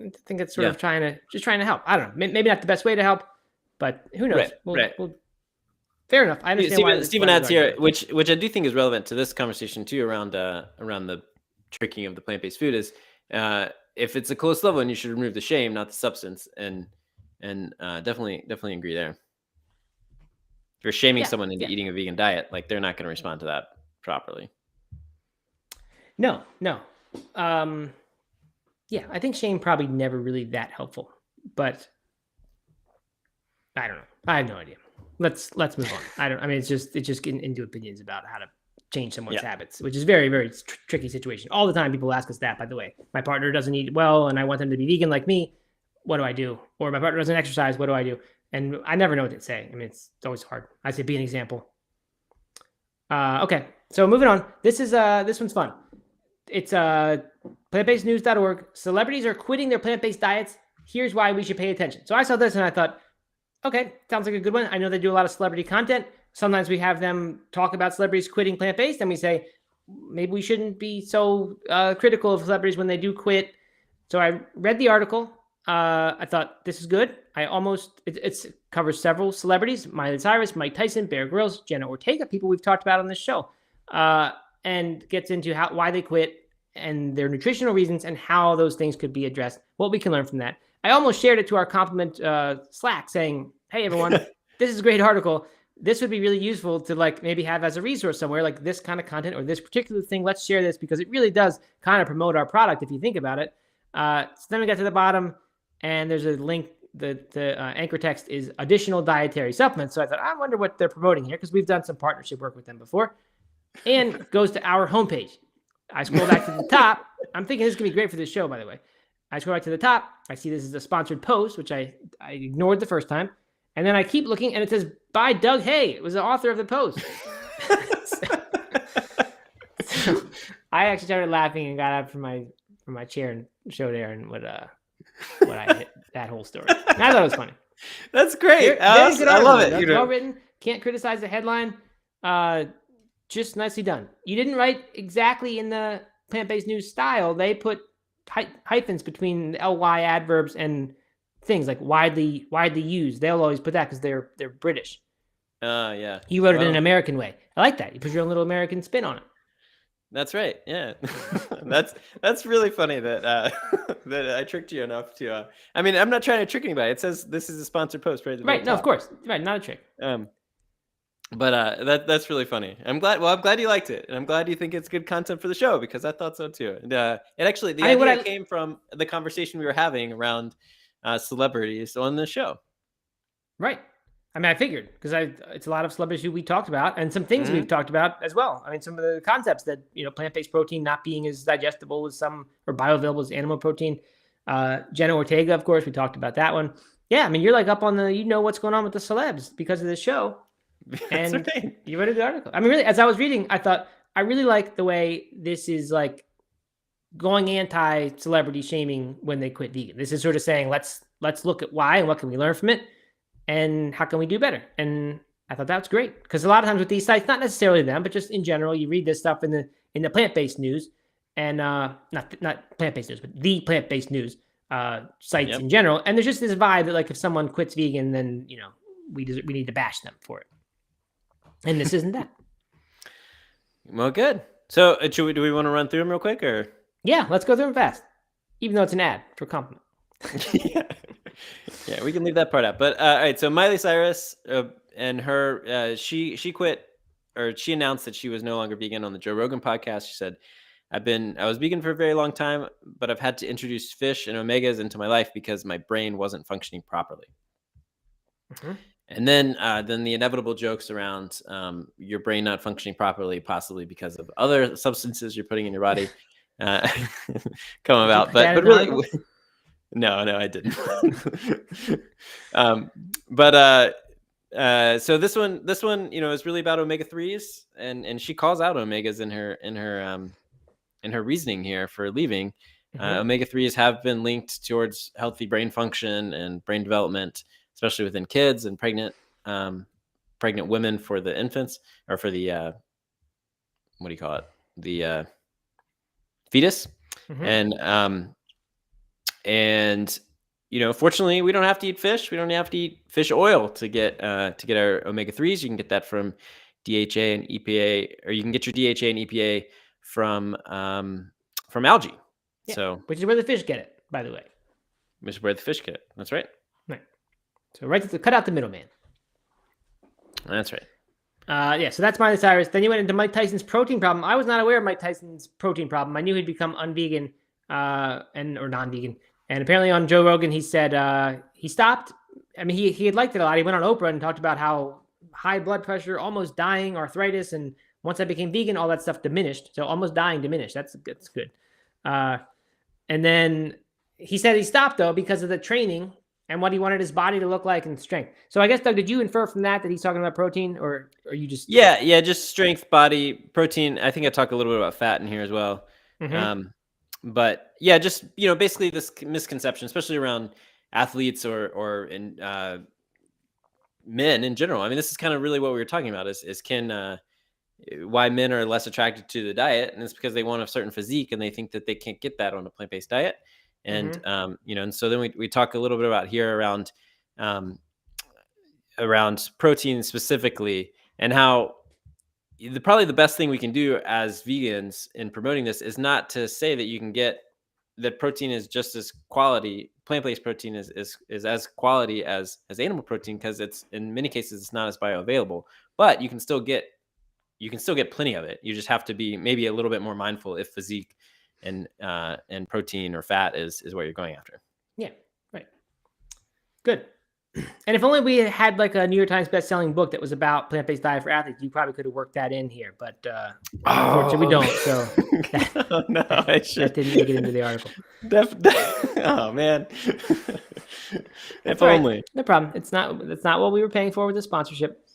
I think it's sort of trying to help. I don't know. Maybe not the best way to help, but who knows? Right. Fair enough. I understand Stephen adds here, which I do think is relevant to this conversation too, around the tricking of the plant-based food is if it's a close level, and you should remove the shame, not the substance, and definitely agree there. If you're shaming someone into eating a vegan diet, like they're not going to respond to that properly. No. I think shame probably never really that helpful, but I don't know. I have no idea. Let's move on. It's just getting into opinions about how to change someone's habits, which is very, very tricky situation. All the time people ask us that, by the way. My partner doesn't eat well and I want them to be vegan like me. What do I do? Or my partner doesn't exercise. What do I do? And I never know what to say. It's always hard. I say, be an example. Okay. So moving on. This one's fun. it's plantbasednews.org. Celebrities are quitting their plant-based diets. Here's why we should pay attention. So I saw this and I thought, okay, sounds like a good one. I know they do a lot of celebrity content. Sometimes we have them talk about celebrities quitting plant-based, and we say, maybe we shouldn't be so critical of celebrities when they do quit. So I read the article. I thought, this is good. It covers several celebrities: Miley Cyrus, Mike Tyson, Bear Grylls, Jenna Ortega, people we've talked about on this show, and gets into why they quit and their nutritional reasons and how those things could be addressed, what we can learn from that. I almost shared it to our compliment Slack saying, hey, everyone, this is a great article. This would be really useful to like maybe have as a resource somewhere, like this kind of content or this particular thing. Let's share this because it really does kind of promote our product if you think about it. So then we got to the bottom and there's a link. The anchor text is additional dietary supplements. So I thought, I wonder what they're promoting here because we've done some partnership work with them before. And goes to our homepage. I scroll back to the top. I'm thinking this is going to be great for this show, by the way. I scroll back to the top. I see this is a sponsored post, which I ignored the first time. And then I keep looking, and it says, by Doug Hay. It was the author of the post. so I actually started laughing and got up from my chair and showed Aaron what I hit that whole story. And I thought it was funny. That's great. I love it. Doug. Well written. Can't criticize the headline. Just nicely done. You didn't write exactly in the plant-based news style. They put hyphens between ly adverbs and things like widely used. They'll always put that because they're British. Yeah. You wrote it in an American way. I like that. You put your own little American spin on it. That's right. Yeah. that's really funny that that I tricked you enough to. I mean, I'm not trying to trick anybody. It says this is a sponsored post, right? Right. No, of course. Right. Not a trick. But that's really funny. I'm glad you liked it, and I'm glad you think it's good content for the show because I thought so too. And it actually the idea came from the conversation we were having around celebrities on the show. Right. I mean, I figured because it's a lot of celebrities who we talked about and some things we've talked about as well. I mean, some of the concepts that plant-based protein not being as digestible as some or bioavailable as animal protein. Jenna Ortega, of course, we talked about that one. Yeah, I mean, you're like up on what's going on with the celebs because of this show. And right. You read the article. I mean, really, as I was reading, I thought I really like the way this is like going anti-celebrity shaming when they quit vegan. This is sort of saying let's look at why and what can we learn from it, and how can we do better. And I thought that was great because a lot of times with these sites, not necessarily them, but just in general, you read this stuff in the plant-based news and not plant-based news, but the plant-based news sites in general. And there's just this vibe that like if someone quits vegan, then we need to bash them for it. And this isn't that. Well, good. So do we want to run through them real quick or? Yeah, let's go through them fast. Even though it's an ad for compliment. Yeah, we can leave that part out. But all right, so Miley Cyrus and her, she quit, or she announced that she was no longer vegan on the Joe Rogan podcast. She said, I was vegan for a very long time, but I've had to introduce fish and omegas into my life because my brain wasn't functioning properly. Mm-hmm. And then the inevitable jokes around your brain not functioning properly, possibly because of other substances you're putting in your body, come about. But really, no, I didn't. So this one, is really about omega-3s, and she calls out omegas in her reasoning here for leaving. Mm-hmm. Omega-3s have been linked towards healthy brain function and brain development, especially within kids and pregnant women for the infants or for the what do you call it? The fetus. Mm-hmm. And fortunately we don't have to eat fish. We don't have to eat fish oil to get our omega-3s. You can get that from DHA and EPA, or you can get your DHA and EPA from algae. Yeah, so which is where the fish get it, by the way. Which is where the fish get it. That's right. So cut out the middleman. That's right. So that's Miley Cyrus. Then you went into Mike Tyson's protein problem. I was not aware of Mike Tyson's protein problem. I knew he'd become unvegan or non-vegan. And apparently on Joe Rogan, he said he stopped. I mean, he had liked it a lot. He went on Oprah and talked about how high blood pressure, almost dying, arthritis, and once I became vegan, all that stuff diminished. So almost dying diminished. That's good. And then he said he stopped though because of the training and what he wanted his body to look like and strength. So I guess, Doug, did you infer from that he's talking about protein, or you just... Yeah, just strength, body, protein. I think I talk a little bit about fat in here as well. But yeah, just, basically this misconception, especially around athletes or in men in general. I mean, this is kind of really what we were talking about is why men are less attracted to the diet, and it's because they want a certain physique and they think that they can't get that on a plant-based diet. And and so then we talk a little bit about here um, around protein specifically, and how probably the best thing we can do as vegans in promoting this is not to say that you can get that protein is just as quality. Plant-based protein is as quality as animal protein, because it's in many cases it's not as bioavailable, but you can still get plenty of it. You just have to be maybe a little bit more mindful if physique and protein or fat is what you're going after. Yeah, right. Good. And if only we had like a New York Times best-selling book that was about plant-based diet for athletes, you probably could have worked that in here. But unfortunately, we don't. So that didn't make it into the article. Oh man, if right. only. No problem. That's not what we were paying for with the sponsorship.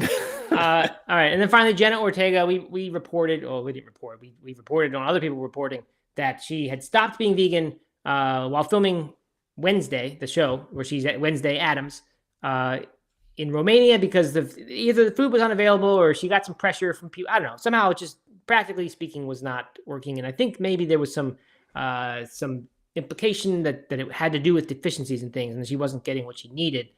All right, and then finally, Jenna Ortega. We reported, or we didn't report. We reported on other people reporting that she had stopped being vegan while filming Wednesday, the show where she's at Wednesday Addams in Romania, because either the food was unavailable or she got some pressure from people. I don't know. Somehow it just, practically speaking, was not working. And I think maybe there was some implication that it had to do with deficiencies and things, and she wasn't getting what she needed.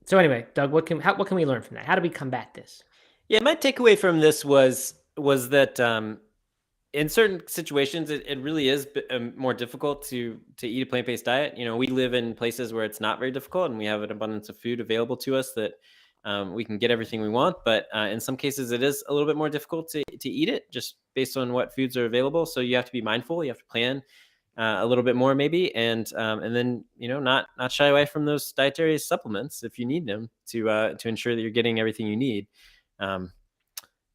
So anyway, Doug, what can we learn from that? How do we combat this? Yeah, my takeaway from this was that in certain situations, it really is more difficult to eat a plant-based diet. We live in places where it's not very difficult, and we have an abundance of food available to us that we can get everything we want. But in some cases, it is a little bit more difficult to eat it, just based on what foods are available. So you have to be mindful. You have to plan a little bit more, maybe, and then not shy away from those dietary supplements if you need them to ensure that you're getting everything you need.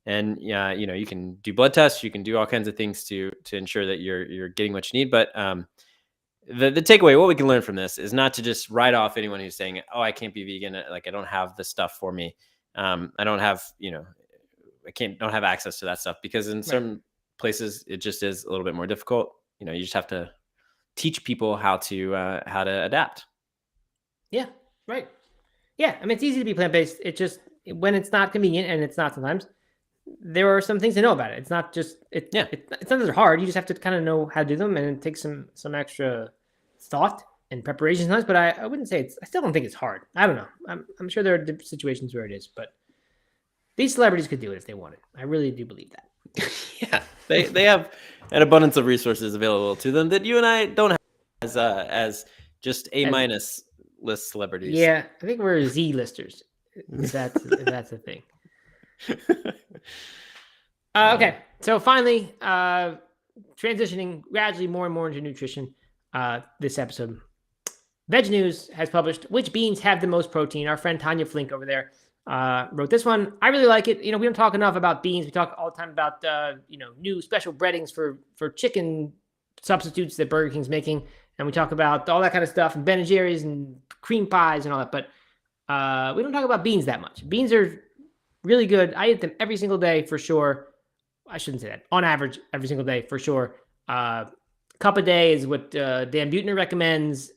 And yeah, you can do blood tests, you can do all kinds of things to ensure that you're getting what you need. But the takeaway, what we can learn from this, is not to just write off anyone who's saying, "Oh, I can't be vegan. Like, I don't have the stuff for me. I don't have, don't have access to that stuff," because in certain places it just is a little bit more difficult. You just have to teach people how to adapt. Yeah, right. Yeah, I mean, it's easy to be plant-based. It just, when it's not convenient, and it's not sometimes, there are some things to know about it. It's not just it's not that they're hard. You just have to kind of know how to do them, and it takes some extra thought and preparation sometimes. But I wouldn't say I still don't think it's hard. I don't know. I'm sure there are situations where it is, but these celebrities could do it if they wanted. I really do believe that. Yeah, they have an abundance of resources available to them that you and I don't have as just A- list celebrities. Yeah, I think we're Z-listers. If that's a thing. Okay, so finally, transitioning gradually more and more into nutrition. This episode, Veg News has published which beans have the most protein. Our friend Tanya Flink over there wrote this one. I really like it. We don't talk enough about beans. We talk all the time about new special breadings for chicken substitutes that Burger King's making, and we talk about all that kind of stuff, and Ben and Jerry's and cream pies and all that. But we don't talk about beans that much. Beans are really good. I eat them every single day for sure. I shouldn't say that. On average, every single day for sure. Cup a day is what Dan Buettner recommends.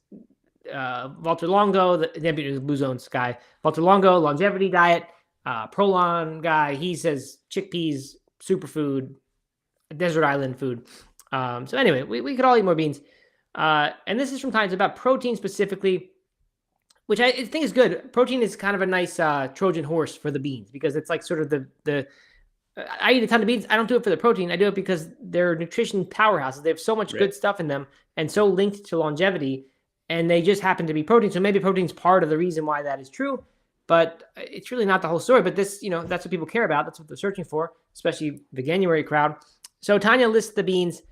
Walter Longo, Dan Buettner is a Blue Zones guy. Walter Longo, longevity diet. Prolon guy, he says chickpeas, superfood, desert island food. So anyway, we could all eat more beans. And this is from Times about protein specifically, which I think is good. Protein is kind of a nice Trojan horse for the beans, because it's like sort of the I eat a ton of beans. I don't do it for the protein. I do it because they're nutrition powerhouses. They have so much good stuff in them and so linked to longevity, and they just happen to be protein. So maybe protein's part of the reason why that is true, but it's really not the whole story. But this, that's what people care about. That's what they're searching for, especially the January crowd. So Tanya lists the beans.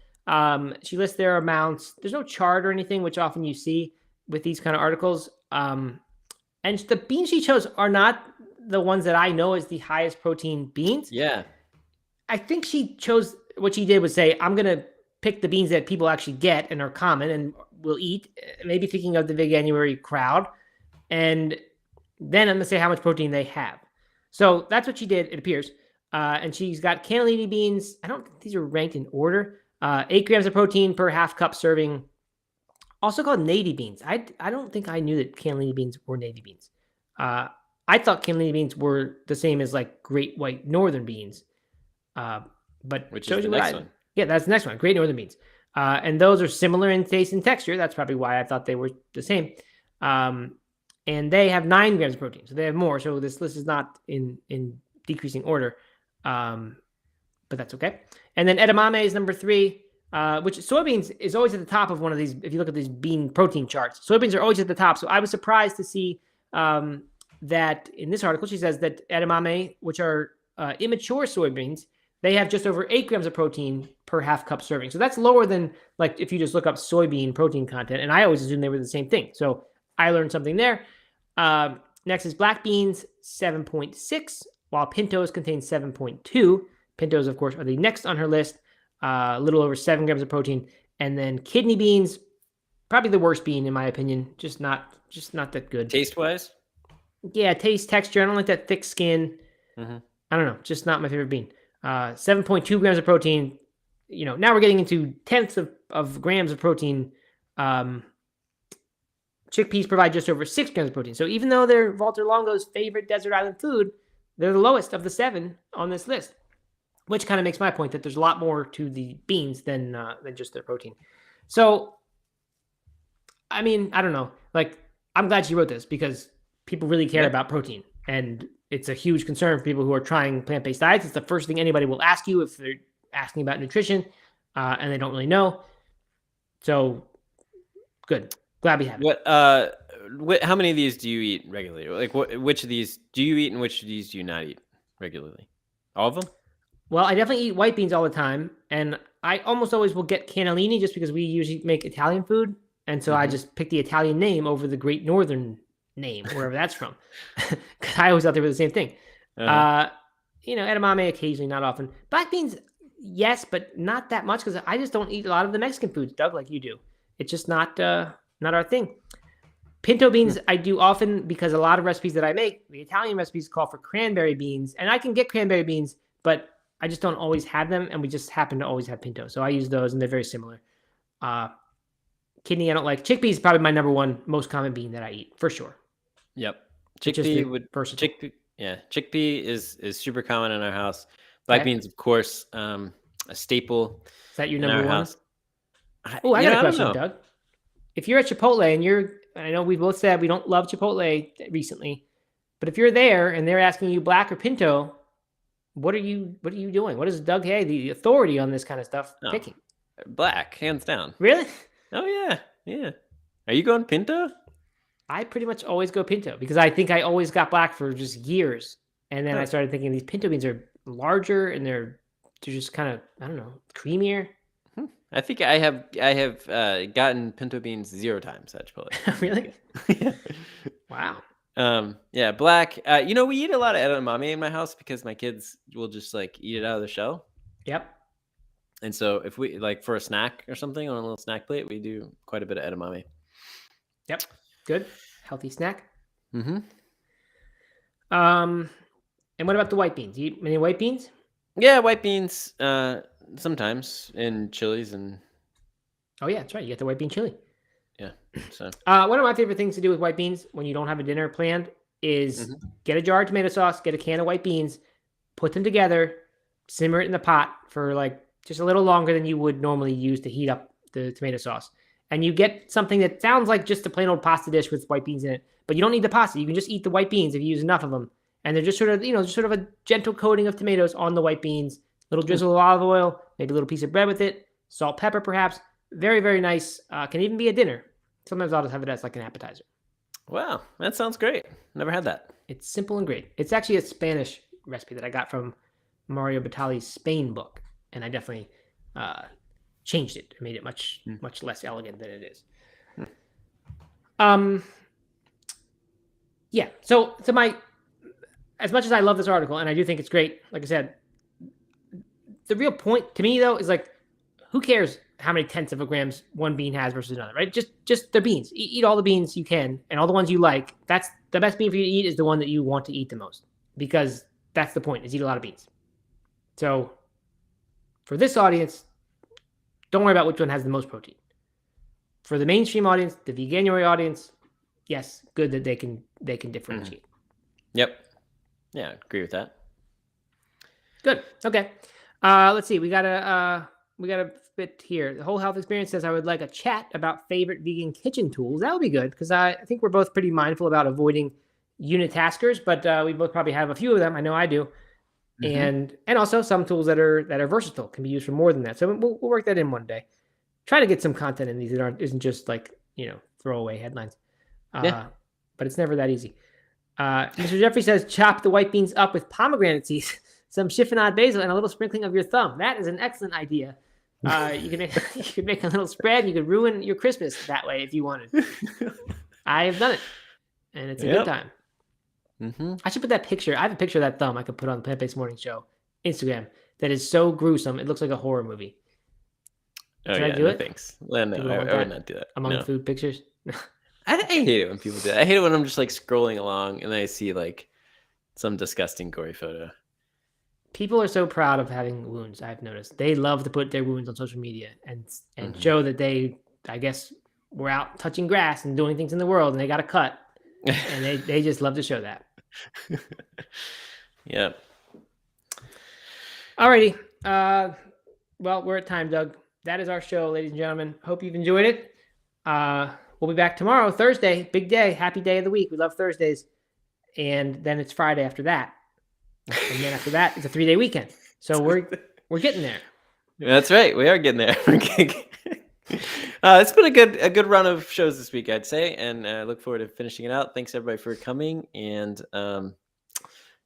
She lists their amounts. There's no chart or anything, which often you see with these kind of articles. And the beans she chose are not the ones that I know as the highest protein beans. Yeah. I think she chose, what she did was say, I'm going to pick the beans that people actually get and are common and will eat, maybe thinking of the Veganuary crowd. And then I'm going to say how much protein they have. So that's what she did, it appears. And she's got cannellini beans. I don't think these are ranked in order. 8 grams of protein per half cup serving. Also called navy beans. I don't think I knew that cannellini beans were navy beans. I thought cannellini beans were the same as like great white northern beans. But which is the next one. Yeah, that's the next one. Great northern beans. And those are similar in taste and texture. That's probably why I thought they were the same. And they have 9 grams of protein, so they have more. So this list is not in decreasing order, but that's okay. And then edamame is number 3, which soybeans is always at the top of one of these. If you look at these bean protein charts, soybeans are always at the top. So I was surprised to see that in this article, she says that edamame, which are immature soybeans, they have just over 8 grams of protein per half cup serving. So that's lower than like if you just look up soybean protein content. And I always assumed they were the same thing. So I learned something there. Next is black beans, 7.6, while pintos contain 7.2. Pintos, of course, are the next on her list. A little over 7 grams of protein. And then kidney beans, probably the worst bean in my opinion. Just not that good. Taste-wise? Yeah, taste, texture. I don't like that thick skin. Mm-hmm. I don't know. Just not my favorite bean. 7.2 grams of protein. Now we're getting into tenths of grams of protein. Chickpeas provide just over 6 grams of protein. So even though they're Walter Longo's favorite desert island food, they're the lowest of the 7 on this list, which kind of makes my point that there's a lot more to the beans than just their protein. So, I mean, I don't know. Like, I'm glad she wrote this because people really care about protein, and it's a huge concern for people who are trying plant-based diets. It's the first thing anybody will ask you if they're asking about nutrition, and they don't really know. So, good. Glad we have it. How many of these do you eat regularly? Like, which of these do you eat, and which of these do you not eat regularly? All of them? Well, I definitely eat white beans all the time, and I almost always will get cannellini just because we usually make Italian food, and so I just pick the Italian name over the Great Northern name, wherever that's from. Because I always thought they were the same thing. Edamame occasionally, not often. Black beans, yes, but not that much because I just don't eat a lot of the Mexican foods, Doug, like you do. It's just not our thing. Pinto beans I do often because a lot of recipes that I make, the Italian recipes call for cranberry beans, and I can get cranberry beans, but I just don't always have them, and we just happen to always have pinto. So I use those, and they're very similar. Kidney I don't like. Chickpea is probably my number 1 most common bean that I eat, for sure. Yep. Chickpea is super common in our house. Black beans, of course, a staple. Is that your number 1? House. I got a question, Doug. If you're at Chipotle and I know we both said we don't love Chipotle recently, but if you're there and they're asking you black or pinto, what are you doing? What is Doug Hay, the authority on this kind of stuff, picking? Black, hands down. Really? Oh yeah. Are you going pinto? I pretty much always go pinto because I think I always got black for just years, and then I started thinking these pinto beans are larger and they're just kind of, I don't know, creamier. I think I have gotten pinto beans 0 times at Chipotle. Really? Yeah. Wow. Black. We eat a lot of edamame in my house because my kids will just like eat it out of the shell. Yep. And so if we like for a snack or something on a little snack plate, we do quite a bit of edamame. Yep. Good. Healthy snack. Mm-hmm. And what about the white beans? You eat many white beans? Yeah, white beans. Sometimes in chilies and. Oh yeah, that's right. You get the white bean chili. Yeah. So. One of my favorite things to do with white beans when you don't have a dinner planned is get a jar of tomato sauce, get a can of white beans, put them together, simmer it in the pot for like just a little longer than you would normally use to heat up the tomato sauce. And you get something that sounds like just a plain old pasta dish with white beans in it, but you don't need the pasta. You can just eat the white beans if you use enough of them. And they're just sort of, just sort of a gentle coating of tomatoes on the white beans, little drizzle of olive oil, maybe a little piece of bread with it, salt, pepper, perhaps. Very, very nice. Can even be a dinner. Sometimes I'll just have it as like an appetizer. Wow, that sounds great. Never had that. It's simple and great. It's actually a Spanish recipe that I got from Mario Batali's Spain book, and I definitely changed it. I made it much less elegant than it is. Yeah. So as much as I love this article, and I do think it's great, like I said, the real point to me though is like, who cares how many tenths of a grams one bean has versus another, right? Just the beans. Eat all the beans you can, and all the ones you like. That's the best bean for you to eat is the one that you want to eat the most, because that's the point, is eat a lot of beans. So for this audience, don't worry about which one has the most protein. For the mainstream audience, the veganuary audience, yes, good that they can differentiate. Yep. Yeah, I agree with that. Good. Okay. Let's see. We got a bit here. The Whole Health Experience says I would like a chat about favorite vegan kitchen tools. That would be good because I think we're both pretty mindful about avoiding unitaskers, but we both probably have a few of them. I know I do. And also some tools that are versatile, can be used for more than that. So we'll work that in one day. Try to get some content in these that isn't just like throwaway headlines. But it's never that easy. Mr. Jeffrey says chop the white beans up with pomegranate seeds, some chiffonade basil, and a little sprinkling of your thumb. That is an excellent idea. You can make a little spread. You could ruin your Christmas that way if you wanted. I have done it, and it's a good time. I should put that picture. I have a picture of that thumb I could put on the Plant-Based Morning Show Instagram. That is so gruesome. It looks like a horror movie. Should I do it? Thanks. No, I would not do that. Among food pictures. I hate it when people do that. I hate it when I'm just like scrolling along and then I see like some disgusting gory photo. People are so proud of having wounds. I've noticed they love to put their wounds on social media and show that they, I guess, were out touching grass and doing things in the world and they got a cut, and they just love to show that. Yeah. Alrighty. Well, we're at time, Doug. That is our show, ladies and gentlemen. Hope you've enjoyed it. We'll be back tomorrow, Thursday. Big day. Happy day of the week. We love Thursdays. And then it's Friday after that. And then after that, it's a 3-day weekend. So we're getting there. That's right. We are getting there. It's been a good run of shows this week, I'd say. And I look forward to finishing it out. Thanks, everybody, for coming. And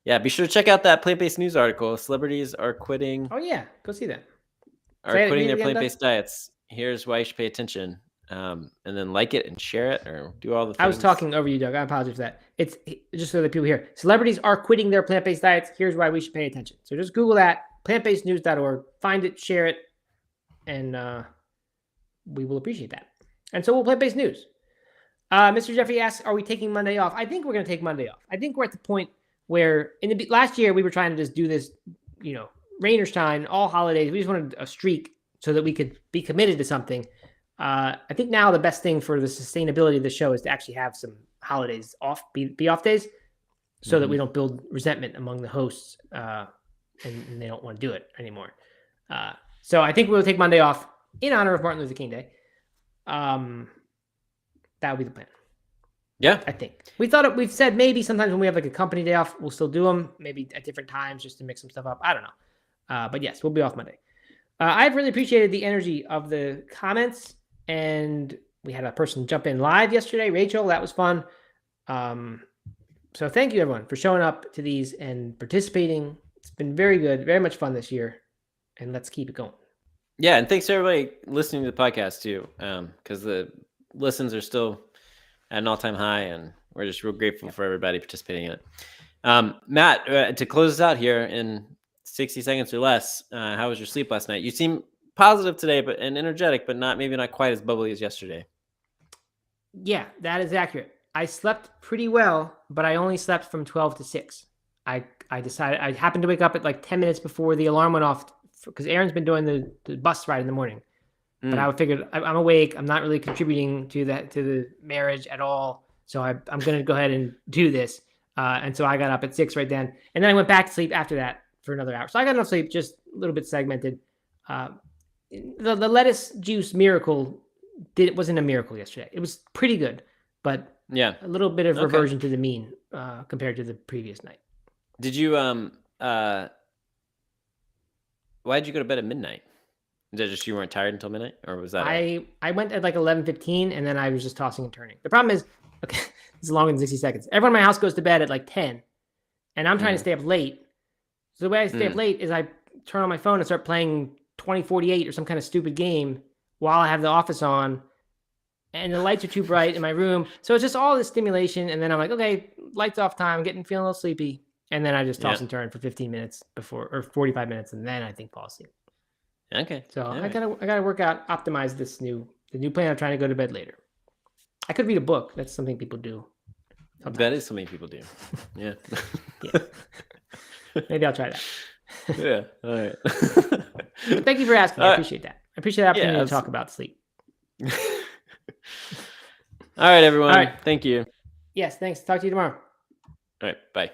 be sure to check out that plant-based news article. Celebrities are quitting. Oh, yeah. Go see that. Quitting their plant-based diets. Here's why you should pay attention. And then like it and share it or do all the things. I was talking over you, Doug. I apologize for that. It's just so that people hear. Celebrities are quitting their plant-based diets. Here's why we should pay attention. So just Google that, plantbasednews.org. Find it, share it, and we will appreciate that. And so we'll plant-based news. Mr. Jeffrey asks, are we taking Monday off? I think we're going to take Monday off. I think we're at the point where in the last year we were trying to just do this, rain or shine, all holidays. We just wanted a streak so that we could be committed to something. I think now the best thing for the sustainability of the show is to actually have some holidays off, be off days, so that we don't build resentment among the hosts and they don't want to do it anymore. So I think we'll take Monday off in honor of Martin Luther King Day. That would be the plan. Yeah, I think we've said maybe sometimes when we have like a company day off, we'll still do them maybe at different times just to mix some stuff up. I don't know. But yes, we'll be off Monday. I've really appreciated the energy of the comments. And we had a person jump in live yesterday, Rachel. That was fun. So thank you, everyone, for showing up to these and participating. It's been very good, very much fun this year. And let's keep it going. Yeah, and thanks to everybody listening to the podcast, too, because the listens are still at an all-time high, and we're just real grateful for everybody participating in it. Matt, to close us out here in 60 seconds or less, how was your sleep last night? You seem positive today, and energetic, but maybe not quite as bubbly as yesterday. Yeah, that is accurate. I slept pretty well, but I only slept from 12 to 6. I decided I happened to wake up at like 10 minutes before the alarm went off because Aaron's been doing the bus ride in the morning. But I figured I'm awake. I'm not really contributing to the marriage at all. So I'm going to go ahead and do this. And so I got up at 6 right then. And then I went back to sleep after that for another hour. So I got enough sleep, just a little bit segmented. The lettuce juice miracle wasn't a miracle yesterday. It was pretty good, but a little bit of reversion to the mean compared to the previous night. Did you why did you go to bed at midnight? Is that just you weren't tired until midnight, or was that I went at like 11:15 and then I was just tossing and turning. The problem is, okay, this is longer than 60 seconds. Everyone in my house goes to bed at like 10, and I'm trying to stay up late. So the way I stay up late is I turn on my phone and start playing 2048 or some kind of stupid game while I have the office on, and the lights are too bright in my room. So it's just all this stimulation. And then I'm like, okay, lights off time, feeling a little sleepy. And then I just toss and turn for 15 minutes or 45 minutes. And then I think fall asleep. Okay. So I gotta work out, optimize the new plan. I'm trying to go to bed later. I could read a book. That's something people do. Sometimes. That is something people do. Yeah. Yeah. Maybe I'll try that. Yeah. All right. But thank you for asking. I appreciate that. I appreciate the opportunity to talk about sleep. All right, everyone. All right. Thank you. Yes, thanks. Talk to you tomorrow. All right. Bye.